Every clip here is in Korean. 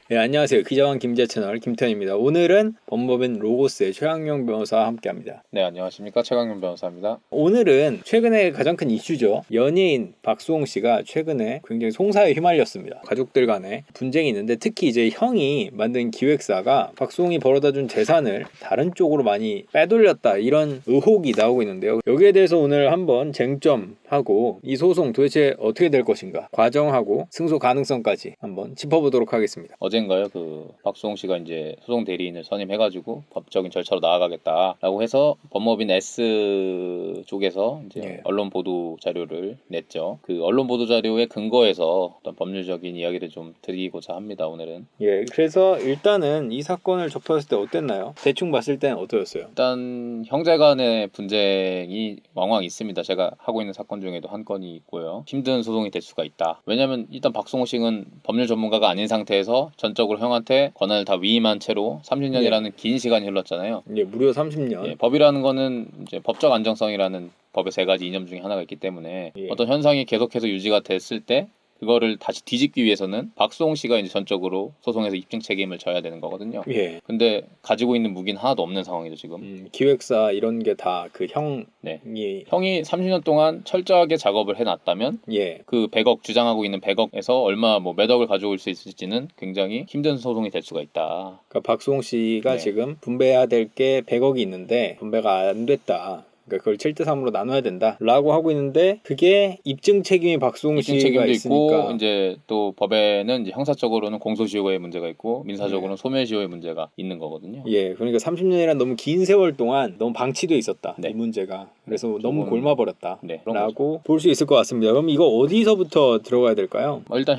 네, 안녕하세요. 기자왕 김제 채널 김태현입니다. 오늘은 법무법인 로고스의 최강용 변호사와 함께합니다. 네, 안녕하십니까. 최강윤 변호사입니다. 오늘은 최근에 가장 큰 이슈죠. 연예인 박수홍 씨가 최근에 굉장히 송사에 휘말렸습니다. 가족들 간에 분쟁이 있는데 특히 이제 형이 만든 기획사가 박수홍이 벌어다준 재산을 다른 쪽으로 많이 빼돌렸다 이런 의혹이 나오고 있는데요. 여기에 대해서 오늘 한번 쟁점하고 이 소송 도대체 어떻게 될 것인가 과정하고 승소 가능성까지 한번 짚어보도록 하겠습니다. 어젠가요, 박수홍 씨가 이제 소송 대리인을 선임해가지고 법적인 절차로 나아가겠다라고 해서 법무법인 S 쪽에서 이제 예. 언론 보도 자료를 냈죠. 그 언론 보도 자료의 근거에서 어떤 법률적인 이야기를 좀 드리고자 합니다. 오늘은 예, 그래서 일단은 이 사건을 접했을 때 어땠나요? 대충 봤을 때는 어떠셨어요? 일단 형제간의 분쟁이 왕왕 있습니다. 제가 하고 있는 사건 중에도 한 건이 있고요. 힘든 소송이 될 수가 있다. 왜냐하면 일단 박수홍 씨는 법률 전문가가 아닌 상태에서 전적으로 형한테 권한을 다 위임한 채로 30년이라는 긴 시간이 흘렀잖아요. 예, 무려 30년. 예, 법이라는 거는 이제 법적 안정성이라는 법의 세 가지 이념 중에 하나가 있기 때문에 예. 어떤 현상이 계속해서 유지가 됐을 때 그거를 다시 뒤집기 위해서는 박수홍 씨가 이제 전적으로 소송에서 입증 책임을 져야 되는 거거든요. 예. 근데 가지고 있는 무기는 하나도 없는 상황이죠, 지금. 기획사 이런 게 다 그 형이 네. 형이 30년 동안 철저하게 작업을 해놨다면 예. 그 100억 주장하고 있는 100억에서 얼마 몇 억을 가져올 수 있을지는 굉장히 힘든 소송이 될 수가 있다. 그러니까 박수홍 씨가 네. 지금 분배해야 될 게 100억이 있는데 분배가 안 됐다. 그러니까 그걸 7대3으로 나눠야 된다라고 하고 있는데 그게 입증 책임이 박수홍 입증 씨가 책임도 있으니까 있고 이제 또 법에는 이제 형사적으로는 공소시효의 문제가 있고 민사적으로는 소멸시효의 문제가 있는 거거든요. 예, 그러니까 30년이란 너무 긴 세월 동안 너무 방치돼 있었다. 네. 이 문제가. 그래서 네, 너무 조금- 골마버렸다. 네, 그런 라고 볼 수 있을 것 같습니다. 그럼 이거 어디서부터 들어가야 될까요? 일단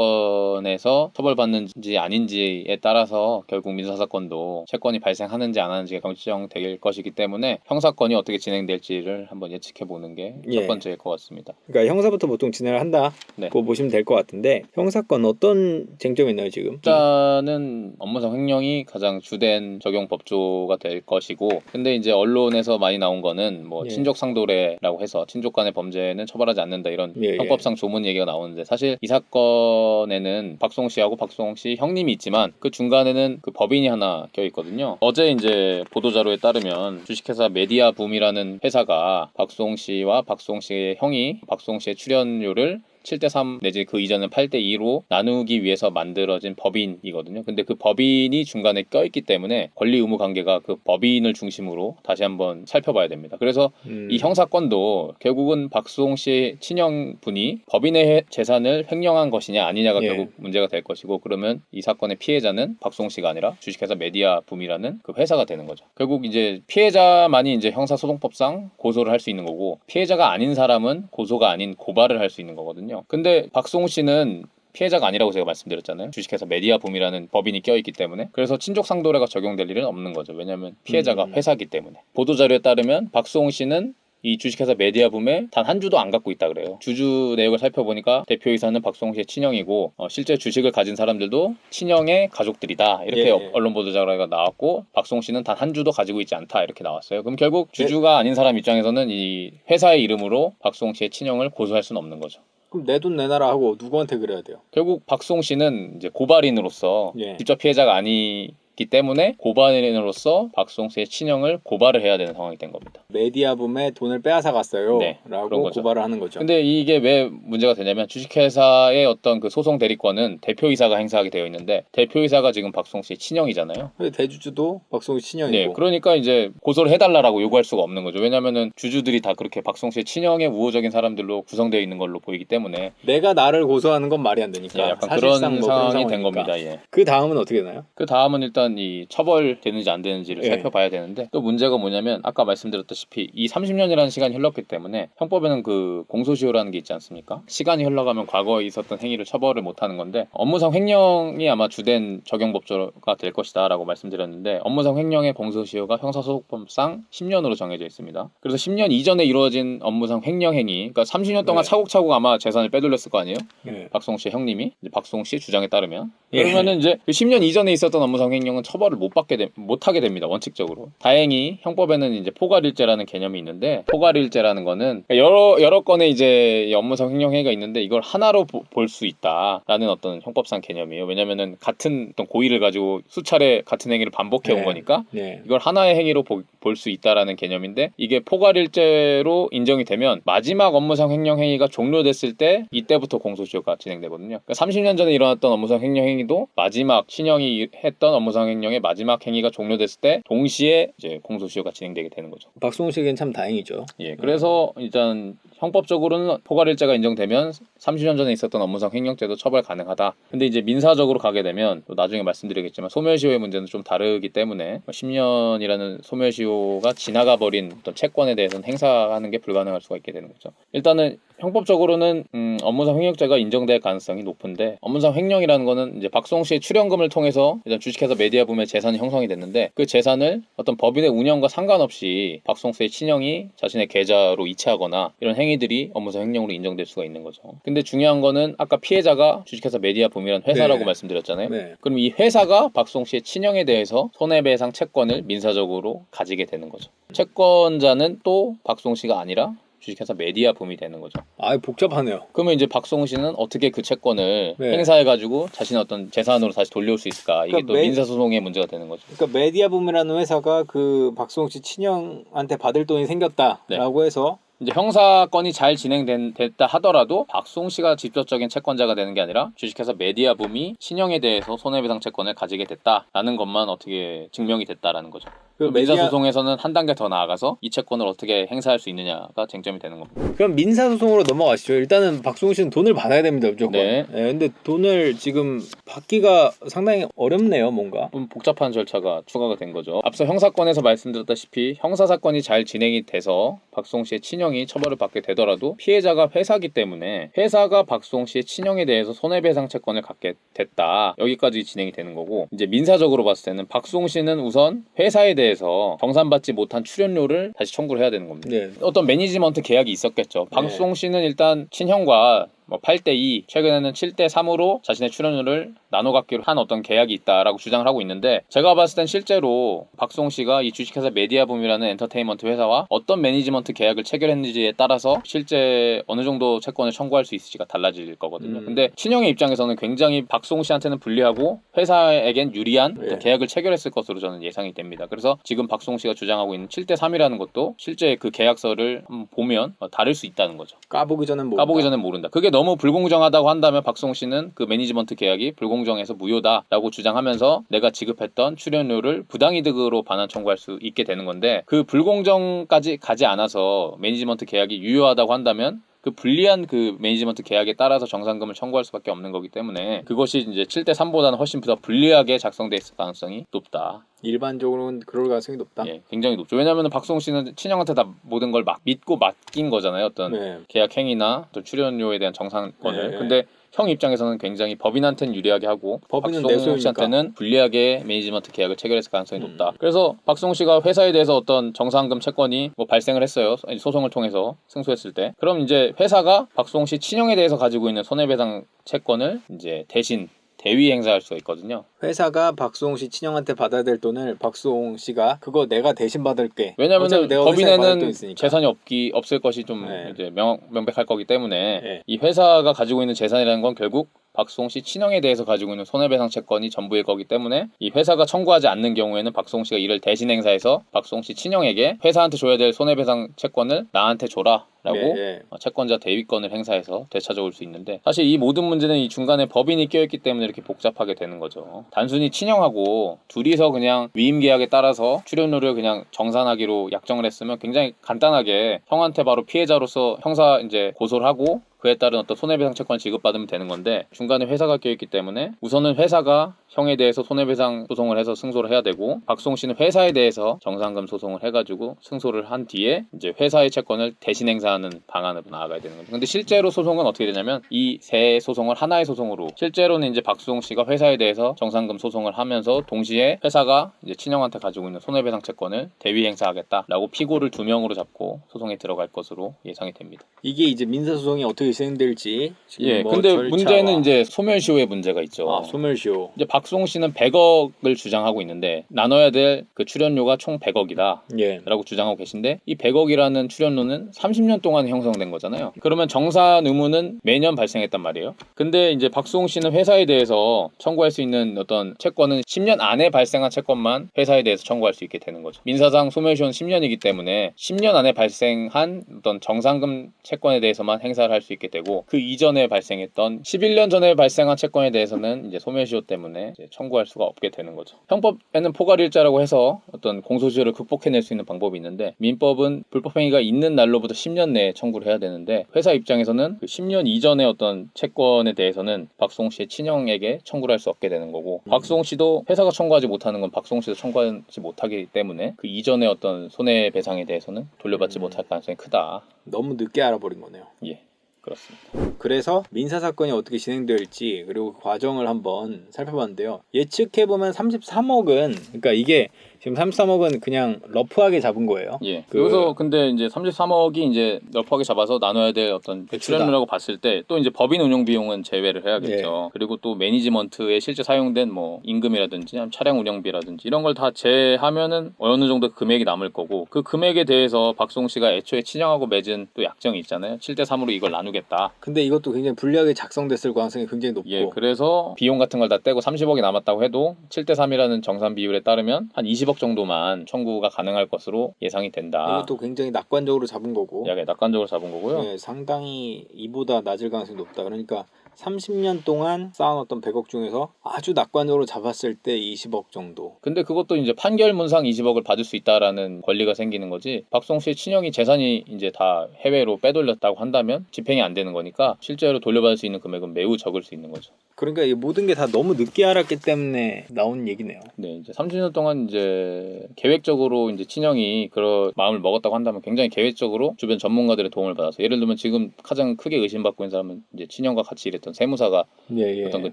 형사건에서 처벌받는지 아닌지에 따라서 결국 민사사건도 채권이 발생하는지 안 하는지가 결정될 것이기 때문에 형사건이 어떻게 진행될지를 한번 예측해 보는 게 첫 예. 번째일 것 같습니다. 그러니까 형사부터 보통 진행을 한다고 네. 보시면 될 것 같은데 형사건 어떤 쟁점이 있나요 지금? 일단은 업무상 횡령이 가장 주된 적용 법조가 될 것이고 근데 이제 언론에서 많이 나온 거는 뭐 예. 친족 상도례라고 해서 친족 간의 범죄는 처벌하지 않는다 이런 예, 예. 형법상 조문 얘기가 나오는데 사실 이 사건에는 박수홍 씨하고 박수홍 씨 형님이 있지만 그 중간에는 그 법인이 하나 껴 있거든요. 어제 이제 보도자료에 따르면 주식회사 메디아붐이라는 회사가 박수홍 씨와 박수홍 씨의 형이 박수홍 씨의 출연료를 7대3 내지 그 이전은 8대2로 나누기 위해서 만들어진 법인이거든요. 근데 그 법인이 중간에 껴있기 때문에 권리 의무 관계가 그 법인을 중심으로 다시 한번 살펴봐야 됩니다. 그래서 이 형사건도 결국은 박수홍 씨의 친형분이 법인의 재산을 횡령한 것이냐 아니냐가 예. 결국 문제가 될 것이고 그러면 이 사건의 피해자는 박수홍 씨가 아니라 주식회사 메디아붐이라는 그 회사가 되는 거죠. 결국 이제 피해자만이 이제 형사소송법상 고소를 할 수 있는 거고 피해자가 아닌 사람은 고소가 아닌 고발을 할 수 있는 거거든요. 근데 박수홍 씨는 피해자가 아니라고 제가 말씀드렸잖아요. 주식회사 메디아붐이라는 법인이 껴있기 때문에 그래서 친족 상도례가 적용될 일은 없는 거죠. 왜냐하면 피해자가 회사기 때문에. 보도자료에 따르면 박수홍 씨는 이 주식회사 메디아붐에 단 한 주도 안 갖고 있다 그래요. 주주 내역을 살펴보니까 대표이사는 박수홍 씨의 친형이고 실제 주식을 가진 사람들도 친형의 가족들이다 이렇게 예. 언론 보도자료가 나왔고 박수홍 씨는 단 한 주도 가지고 있지 않다 이렇게 나왔어요. 그럼 결국 주주가 아닌 사람 입장에서는 이 회사의 이름으로 박수홍 씨의 친형을 고소할 수는 없는 거죠. 그럼 내 돈 내놔라 하고 누구한테 그래야 돼요? 결국 박수홍 씨는 이제 고발인으로서 예. 직접 피해자가 아니기 때문에 고발인으로서 박수홍 씨의 친형을 고발을 해야 되는 상황이 된 겁니다. 메디아붐에 돈을 빼앗아 갔어요. 네, 그런 라고 거죠. 고발을 하는 거죠. 근데 이게 왜 문제가 되냐면 주식회사의 어떤 그 소송 대리권은 대표이사가 행사하게 되어 있는데 대표이사가 지금 박수홍 씨의 친형이잖아요. 근데 대주주도 박수홍 친형이고. 네, 그러니까 이제 고소를 해달라고 요구할 수가 없는 거죠. 왜냐면은 주주들이 다 그렇게 박수홍 씨의 친형의 우호적인 사람들로 구성되어 있는 걸로 보이기 때문에 내가 나를 고소하는 건 말이 안 되니까. 예, 약간 사실상 그런 뭐 상황이 그런 된 상황이니까. 겁니다. 예. 그 다음은 어떻게 되나요? 그 다음은 일단 이 처벌되는지 안 되는지를 예. 살펴봐야 되는데 또 문제가 뭐냐면 아까 말씀드렸다시피 이 30년이라는 시간이 흘렀기 때문에 형법에는 그 공소시효라는 게 있지 않습니까? 시간이 흘러가면 과거에 있었던 행위를 처벌을 못하는 건데 업무상 횡령이 아마 주된 적용법조가 될 것이다 라고 말씀드렸는데 업무상 횡령의 공소시효가 형사소송법상 10년으로 정해져 있습니다. 그래서 10년 이전에 이루어진 업무상 횡령 행위 그러니까 30년 동안 네. 차곡차곡 아마 재산을 빼돌렸을 거 아니에요? 예. 박수홍 씨의 형님이 이제 박수홍 씨의 주장에 따르면 예. 그러면은 이제 그 10년 이전에 있었던 업무상 횡령 형은 처벌을 못하게 됩니다. 원칙적으로. 다행히 형법에는 이제 포괄일죄라는 개념이 있는데, 포괄일죄라는 거는 여러 건의 이제 업무상 횡령행위가 있는데 이걸 하나로 볼 수 있다라는 어떤 형법상 개념이에요. 왜냐면은 같은 어떤 고의를 가지고 수차례 같은 행위를 반복해 온 네. 거니까 네. 이걸 하나의 행위로 볼 수 있다라는 개념인데, 이게 포괄일죄로 인정이 되면 마지막 업무상 횡령행위가 종료됐을 때 이때부터 공소시효가 진행되거든요. 그러니까 30년 전에 일어났던 업무상 횡령행위도 마지막 신형이 했던 업무상 횡령의 마지막 행위가 종료됐을 때 동시에 이제 공소시효가 진행되게 되는 거죠. 박수홍 씨에겐 참 다행이죠. 예, 그래서 일단 형법적으로는 포괄일죄가 인정되면 30년 전에 있었던 업무상 횡령죄도 처벌 가능하다. 근데 이제 민사적으로 가게 되면 또 나중에 말씀드리겠지만 소멸시효의 문제는 좀 다르기 때문에 10년이라는 소멸시효가 지나가 버린 어떤 채권에 대해서는 행사하는 게 불가능할 수가 있게 되는 거죠. 일단은 형법적으로는 업무상 횡령죄가 인정될 가능성이 높은데, 업무상 횡령이라는 거는 이제 박수홍 씨의 출연금을 통해서 일단 주식회사 메디아붐의 재산이 형성이 됐는데, 그 재산을 어떤 법인의 운영과 상관없이 박수홍 씨의 친형이 자신의 계좌로 이체하거나 이런 행위들이 업무상 횡령으로 인정될 수가 있는 거죠. 근데 중요한 거는 아까 피해자가 주식회사 메디아붐이라는 회사라고 네. 말씀드렸잖아요. 네. 그럼 이 회사가 박수홍 씨의 친형에 대해서 손해배상 채권을 민사적으로 가지게 되는 거죠. 채권자는 또 박수홍 씨가 아니라 주식회사 메디아붐이 되는 거죠. 아, 복잡하네요. 그러면 이제 박수홍 씨는 어떻게 그 채권을 네. 행사해가지고 자신의 어떤 재산으로 다시 돌려올 수 있을까? 이게 그러니까 또 민사소송의 문제가 되는 거죠. 그러니까 메디아붐이라는 회사가 그 박수홍 씨 친형한테 받을 돈이 생겼다라고 해서 이제 형사건이 잘 진행됐다 하더라도 박수홍 씨가 직접적인 채권자가 되는 게 아니라 주식회사 메디아붐이 친형에 대해서 손해배상 채권을 가지게 됐다라는 것만 어떻게 증명이 됐다라는 거죠. 그 민사소송에서는 한 단계 더 나아가서 이 채권을 어떻게 행사할 수 있느냐가 쟁점이 되는 겁니다. 그럼 민사소송으로 넘어가시죠. 일단은 박수홍 씨는 돈을 받아야 됩니다, 무조건. 네. 근데 돈을 지금 받기가 상당히 어렵네요, 뭔가. 좀 복잡한 절차가 추가가 된 거죠. 앞서 형사건에서 말씀드렸다시피 형사사건이 잘 진행이 돼서 박수홍 씨의 친형이 처벌을 받게 되더라도 피해자가 회사기 때문에 회사가 박수홍 씨의 친형에 대해서 손해배상 채권을 갖게 됐다. 여기까지 진행이 되는 거고, 이제 민사적으로 봤을 때는 박수홍 씨는 우선 회사에 대해서 정산받지 못한 출연료를 다시 청구를 해야 되는 겁니다. 네. 어떤 매니지먼트 계약이 있었겠죠. 박수홍 씨는 일단 친형과 8대2, 최근에는 7대3으로 자신의 출연료를 나눠 갖기로 한 어떤 계약이 있다라고 주장을 하고 있는데, 제가 봤을 땐 실제로 박수홍 씨가 이 주식회사 메디아붐이라는 엔터테인먼트 회사와 어떤 매니지먼트 계약을 체결했는지에 따라서 실제 어느 정도 채권을 청구할 수 있을지가 달라질 거거든요. 근데 친형의 입장에서는 굉장히 박수홍 씨한테는 불리하고 회사에겐 유리한 어떤 계약을 체결했을 것으로 저는 예상이 됩니다. 그래서 지금 박수홍 씨가 주장하고 있는 7대3이라는 것도 실제 그 계약서를 한번 보면 다를 수 있다는 거죠. 까보기 전엔 모른다. 그게 너무 불공정하다고 한다면 박수홍 씨는 그 매니지먼트 계약이 불공정해서 무효다라고 주장하면서 내가 지급했던 출연료를 부당이득으로 반환 청구할 수 있게 되는 건데, 그 불공정까지 가지 않아서 매니지먼트 계약이 유효하다고 한다면 그 불리한 그 매니지먼트 계약에 따라서 정산금을 청구할 수밖에 없는 거기 때문에 그것이 이제 7대3보다는 훨씬 더 불리하게 작성돼 있을 가능성이 높다. 일반적으로는 그럴 가능성이 높다. 예, 굉장히 높죠. 왜냐하면 박수홍 씨는 친형한테 다 모든 걸 믿고 맡긴 거잖아요. 어떤 계약 행위나 또 출연료에 대한 정산권을. 근데 형 입장에서는 굉장히 법인한테는 유리하게 하고 법인은 박수홍 씨한테는 불리하게 매니지먼트 계약을 체결했을 가능성이 높다. 그래서 박수홍 씨가 회사에 대해서 어떤 정산금 채권이 발생을 했어요. 소송을 통해서 승소했을 때. 그럼 이제 회사가 박수홍 씨 친형에 대해서 가지고 있는 손해배상 채권을 이제 대신 대위 행사할 수가 있거든요. 회사가 박수홍 씨 친형한테 받아야 될 돈을 박수홍 씨가 그거 내가 대신 받을게. 왜냐하면 법인에는 재산이 없을 것이 좀 이제 명백할 거기 때문에 이 회사가 가지고 있는 재산이라는 건 결국 박수홍 씨 친형에 대해서 가지고 있는 손해배상 채권이 전부일 거기 때문에 이 회사가 청구하지 않는 경우에는 박수홍 씨가 이를 대신 행사해서 박수홍 씨 친형에게 회사한테 줘야 될 손해배상 채권을 나한테 줘라 라고 채권자 대위권을 행사해서 되찾아올 수 있는데, 사실 이 모든 문제는 이 중간에 법인이 껴있기 때문에 이렇게 복잡하게 되는 거죠. 단순히 친형하고 둘이서 그냥 위임계약에 따라서 출연료를 그냥 정산하기로 약정을 했으면 굉장히 간단하게 형한테 바로 피해자로서 형사 이제 고소를 하고 그에 따른 어떤 손해배상 채권을 지급받으면 되는 건데, 중간에 회사가 껴있기 때문에 우선은 회사가 형에 대해서 손해배상 소송을 해서 승소를 해야 되고, 박수홍 씨는 회사에 대해서 정산금 소송을 해가지고 승소를 한 뒤에 이제 회사의 채권을 대신 행사하는 방안으로 나아가야 되는 거죠. 근데 실제로 소송은 어떻게 되냐면 이 세 소송을 하나의 소송으로, 실제로는 이제 박수홍 씨가 회사에 대해서 정산금 소송을 하면서 동시에 회사가 이제 친형한테 가지고 있는 손해배상 채권을 대위 행사하겠다라고 피고를 2명으로 잡고 소송에 들어갈 것으로 예상이 됩니다. 이게 이제 민사소송이 어떻게 진행될지 지금 근데 문제는 이제 소멸시효의 문제가 있죠. 소멸시효. 이제 박수홍 씨는 100억을 주장하고 있는데 나눠야 될 그 출연료가 총 100억이다. 예. 라고 주장하고 계신데 이 100억이라는 출연료는 30년 동안 형성된 거잖아요. 그러면 정산 의무는 매년 발생했단 말이에요. 근데 이제 박수홍 씨는 회사에 대해서 청구할 수 있는 어떤 채권은 10년 안에 발생한 채권만 회사에 대해서 청구할 수 있게 되는 거죠. 민사상 소멸시효는 10년이기 때문에 10년 안에 발생한 어떤 정상금 채권에 대해서만 행사를 할 수 있게 되고 그 이전에 발생했던 11년 전에 발생한 채권에 대해서는 이제 소멸시효 때문에 이제 청구할 수가 없게 되는 거죠. 형법에는 포괄일자라고 해서 어떤 공소시효를 극복해낼 수 있는 방법이 있는데 민법은 불법행위가 있는 날로부터 10년 내에 청구를 해야 되는데 회사 입장에서는 그 10년 이전의 어떤 채권에 대해서는 박수홍 씨의 친형에게 청구를 할 수 없게 되는 거고 박수홍 씨도 회사가 청구하지 못하는 건 박수홍 씨도 청구하지 못하기 때문에 그 이전의 어떤 손해배상에 대해서는 돌려받지 못할 가능성이 크다. 너무 늦게 알아버린 거네요. 예, 그렇습니다. 그래서 민사 사건이 어떻게 진행될지 그리고 그 과정을 한번 살펴봤는데요. 예측해 보면 33억은 그러니까 이게 지금 33억은 그냥 러프하게 잡은 거예요. 예. 그- 여기서 근데 이제 33억이 이제 러프하게 잡아서 나눠야 될 어떤 배추다. 출연료라고 봤을 때 또 이제 법인 운용 비용은 제외를 해야겠죠. 그리고 또 매니지먼트에 실제 사용된 뭐 임금이라든지 아니면 차량 운영비라든지 이런 걸 다 제하면은 어느 정도 금액이 남을 거고 그 금액에 대해서 박수홍 씨가 애초에 친형하고 맺은 또 약정이 있잖아요. 7대3으로 이걸 나누겠다. 근데 이것도 굉장히 불리하게 작성됐을 가능성이 굉장히 높고 예, 그래서 비용 같은 걸 다 떼고 30억이 남았다고 해도 7대3이라는 정산 비율에 따르면 한 20억 정도만 청구가 가능할 것으로 예상이 된다. 이것도 굉장히 낙관적으로 잡은 거고 약간 낙관적으로 잡은 거고요. 예, 상당히 이보다 낮을 가능성이 높다. 그러니까 30년 동안 쌓아놨던 100억 중에서 아주 낙관적으로 잡았을 때 20억 정도. 근데 그것도 이제 판결문상 20억을 받을 수 있다라는 권리가 생기는 거지. 박수홍 씨의 친형이 재산이 이제 다 해외로 빼돌렸다고 한다면 집행이 안 되는 거니까 실제로 돌려받을 수 있는 금액은 매우 적을 수 있는 거죠. 그러니까 이 모든 게 다 너무 늦게 알았기 때문에 나온 얘기네요. 네, 이제 30년 동안 이제 계획적으로 이제 친형이 그런 마음을 먹었다고 한다면 굉장히 계획적으로 주변 전문가들의 도움을 받아서 예를 들면 지금 가장 크게 의심받고 있는 사람은 이제 친형과 같이 일했던 세무사가 예. 어떤 그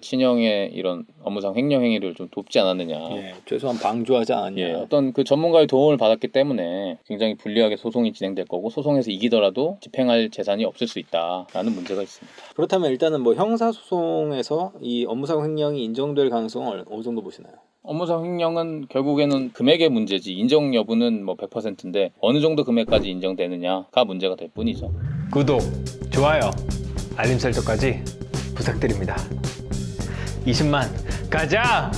친형의 이런 업무상 횡령 행위를 좀 돕지 않았느냐. 예, 최소한 방조하지 않았냐. 예, 어떤 그 전문가의 도움을 받았기 때문에 굉장히 불리하게 소송이 진행될 거고 소송에서 이기더라도 집행할 재산이 없을 수 있다라는 문제가 있습니다. 그렇다면 일단은 뭐 형사소송에서 이 업무상 횡령이 인정될 가능성은 어느 정도 보시나요? 업무상 횡령은 결국에는 금액의 문제지 인정 여부는 뭐 100%인데 어느 정도 금액까지 인정되느냐가 문제가 될 뿐이죠. 구독, 좋아요, 알림 설정까지 부탁드립니다. 20만 가자!